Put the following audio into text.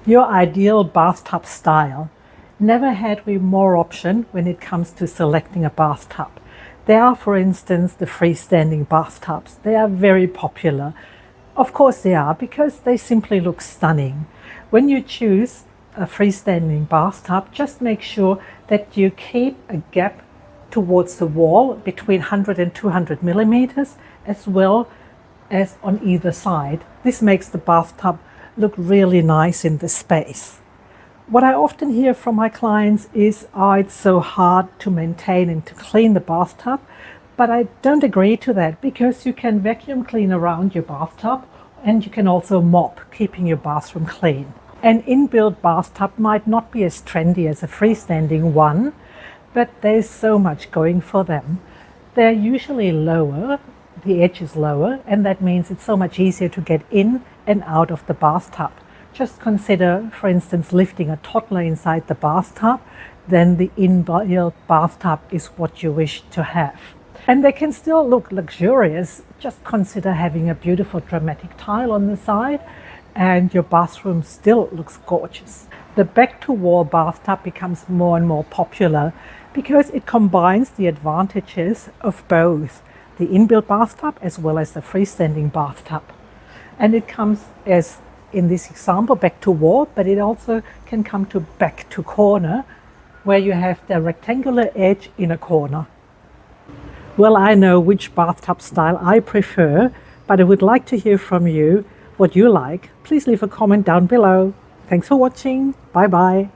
Your ideal bathtub style. Never had we more option when it comes to selecting a bathtub. There are, for instance, the freestanding bathtubs. They are very popular. Of course they are, because they simply look stunning. When you choose a freestanding bathtub, just make sure that you keep a gap towards the wall between 100 and 200 millimeters, as well as on either side. This makes the bathtub look really nice in the space. What I often hear from my clients is, oh, it's so hard to maintain and to clean the bathtub. But I don't agree to that, because you can vacuum clean around your bathtub and you can also mop, keeping your bathroom clean. An inbuilt bathtub might not be as trendy as a freestanding one, but there's so much going for them. They're usually lower, the edge is lower, and that means it's so much easier to get in and out of the bathtub. Just consider, for instance, lifting a toddler inside the bathtub, then the inbuilt bathtub is what you wish to have. And they can still look luxurious. Just consider having a beautiful dramatic tile on the side and your bathroom still looks gorgeous. The back-to-wall bathtub becomes more and more popular because it combines the advantages of both the inbuilt bathtub as well as the freestanding bathtub. And it comes, as in this example, back to wall, but it also can come to back to corner, where you have the rectangular edge in a corner. Well, I know which bathtub style I prefer, but I would like to hear from you what you like. Please leave a comment down below. Thanks for watching. Bye bye.